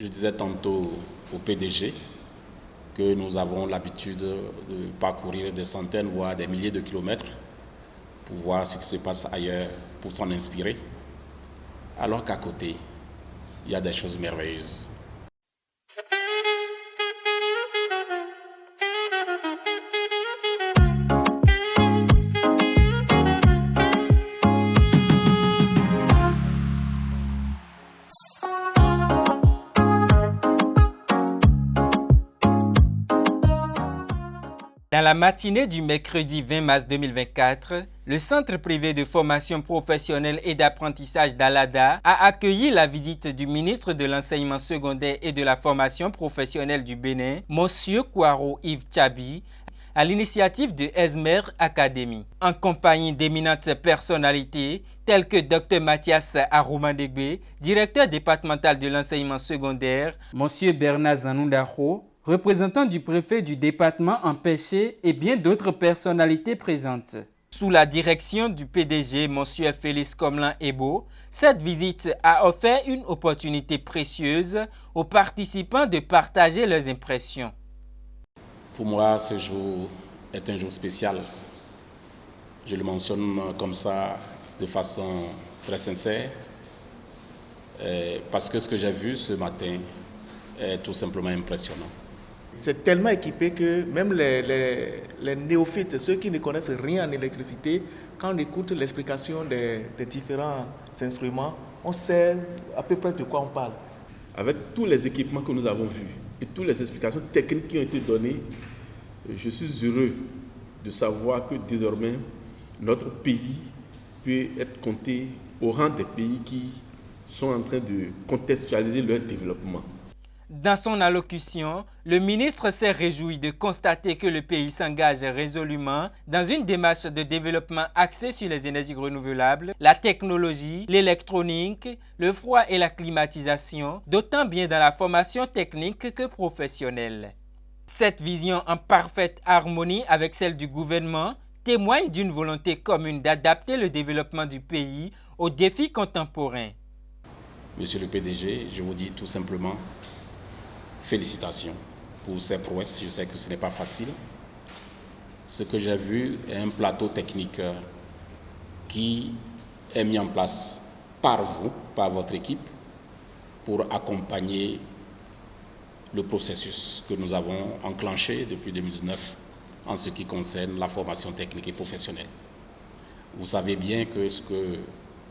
Je disais tantôt au PDG que nous avons l'habitude de parcourir des centaines, voire des milliers de kilomètres pour voir ce qui se passe ailleurs, pour s'en inspirer, alors qu'à côté, il y a des choses merveilleuses. Dans la matinée du mercredi 20 mars 2024, le Centre privé de formation professionnelle et d'apprentissage d'Alada a accueilli la visite du ministre de l'Enseignement secondaire et de la formation professionnelle du Bénin, M. Kouaro Yves Tchabi, à l'initiative de Esmer Academy, en compagnie d'éminentes personnalités telles que Dr Mathias Aroumandegbe, directeur départemental de l'enseignement secondaire, M. Bernard Zanoundaro, représentant du préfet du département empêché et bien d'autres personnalités présentes. Sous la direction du PDG, M. Félix Komlan-Ebo, cette visite a offert une opportunité précieuse aux participants de partager leurs impressions. Pour moi, ce jour est un jour spécial. Je le mentionne comme ça de façon très sincère, parce que ce que j'ai vu ce matin est tout simplement impressionnant. C'est tellement équipé que même les néophytes, ceux qui ne connaissent rien en électricité, quand on écoute l'explication des différents instruments, on sait à peu près de quoi on parle. Avec tous les équipements que nous avons vus et toutes les explications techniques qui ont été données, je suis heureux de savoir que désormais notre pays peut être compté au rang des pays qui sont en train de contextualiser leur développement. Dans son allocution, le ministre s'est réjoui de constater que le pays s'engage résolument dans une démarche de développement axée sur les énergies renouvelables, la technologie, l'électronique, le froid et la climatisation, d'autant bien dans la formation technique que professionnelle. Cette vision en parfaite harmonie avec celle du gouvernement témoigne d'une volonté commune d'adapter le développement du pays aux défis contemporains. Monsieur le PDG, je vous dis tout simplement félicitations pour ces prouesses. Je sais que ce n'est pas facile. Ce que j'ai vu est un plateau technique qui est mis en place par vous, par votre équipe, pour accompagner le processus que nous avons enclenché depuis 2019 en ce qui concerne la formation technique et professionnelle. Vous savez bien que ce que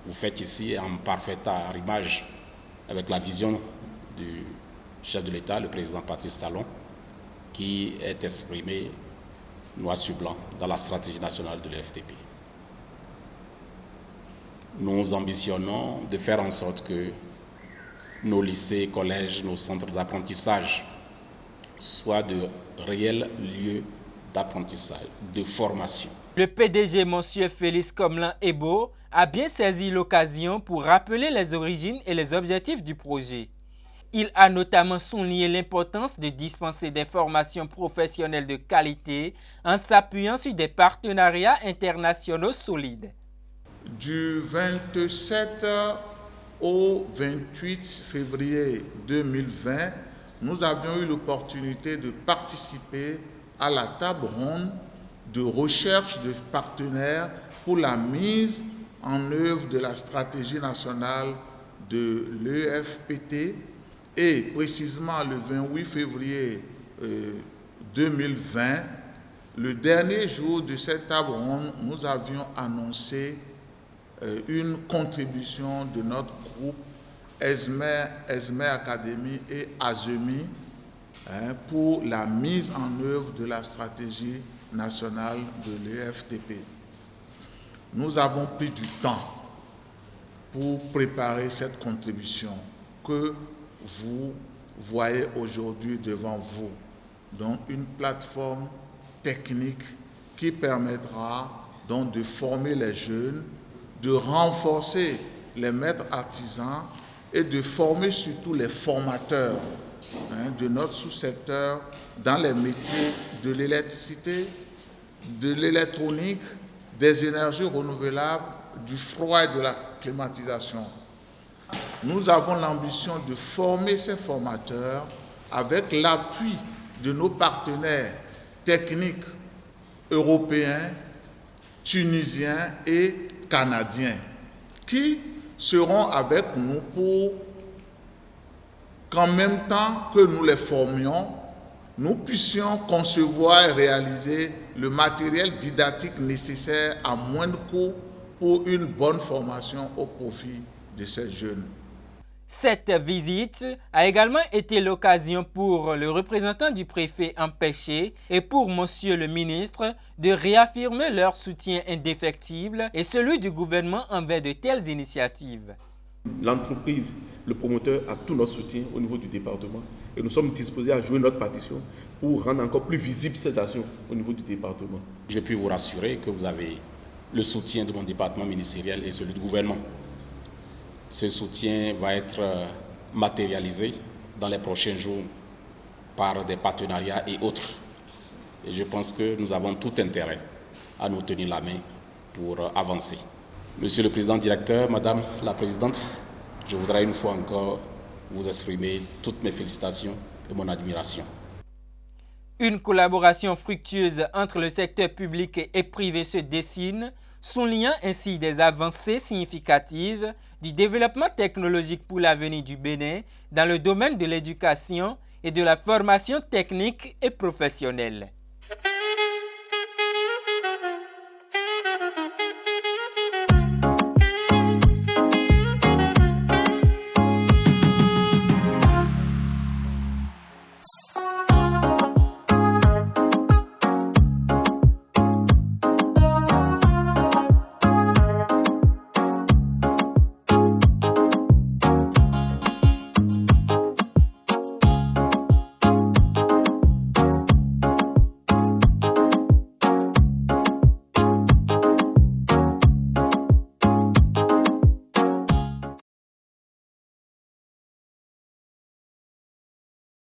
vous faites ici est en parfait arrimage avec la vision du chef de l'État, le président Patrice Talon, qui est exprimé noir sur blanc dans la stratégie nationale de l'EFTP. Nous ambitionnons de faire en sorte que nos lycées, collèges, nos centres d'apprentissage soient de réels lieux d'apprentissage, de formation. Le PDG, M. Félix Komlan-Ebo, a bien saisi l'occasion pour rappeler les origines et les objectifs du projet. Il a notamment souligné l'importance de dispenser des formations professionnelles de qualité en s'appuyant sur des partenariats internationaux solides. Du 27 au 28 février 2020, nous avions eu l'opportunité de participer à la table ronde de recherche de partenaires pour la mise en œuvre de la stratégie nationale de l'EFPT. Et précisément le 28 février 2020, le dernier jour de cette table ronde, nous avions annoncé une contribution de notre groupe Esmer Academy et ASEMI pour la mise en œuvre de la stratégie nationale de l'EFTP. Nous avons pris du temps pour préparer cette contribution que vous voyez aujourd'hui devant vous. Donc une plateforme technique qui permettra donc de former les jeunes, de renforcer les maîtres artisans et de former surtout les formateurs de notre sous-secteur dans les métiers de l'électricité, de l'électronique, des énergies renouvelables, du froid et de la climatisation. nous avons l'ambition de former ces formateurs avec l'appui de nos partenaires techniques européens, tunisiens et canadiens qui seront avec nous pour qu'en même temps que nous les formions, nous puissions concevoir et réaliser le matériel didactique nécessaire à moindre coût pour une bonne formation au profit de ces jeunes. Cette visite a également été l'occasion pour le représentant du préfet empêché et pour monsieur le ministre de réaffirmer leur soutien indéfectible et celui du gouvernement envers de telles initiatives. L'entreprise, le promoteur a tout notre soutien au niveau du département et nous sommes disposés à jouer notre partition pour rendre encore plus visibles ces actions au niveau du département. Je puis vous rassurer que vous avez le soutien de mon département ministériel et celui du gouvernement. Ce soutien va être matérialisé dans les prochains jours par des partenariats et autres. Et je pense que nous avons tout intérêt à nous tenir la main pour avancer. Monsieur le Président directeur, Madame la Présidente, je voudrais une fois encore vous exprimer toutes mes félicitations et mon admiration. Une collaboration fructueuse entre le secteur public et privé se dessine, soulignant ainsi des avancées significatives du développement technologique pour l'avenir du Bénin dans le domaine de l'éducation et de la formation technique et professionnelle.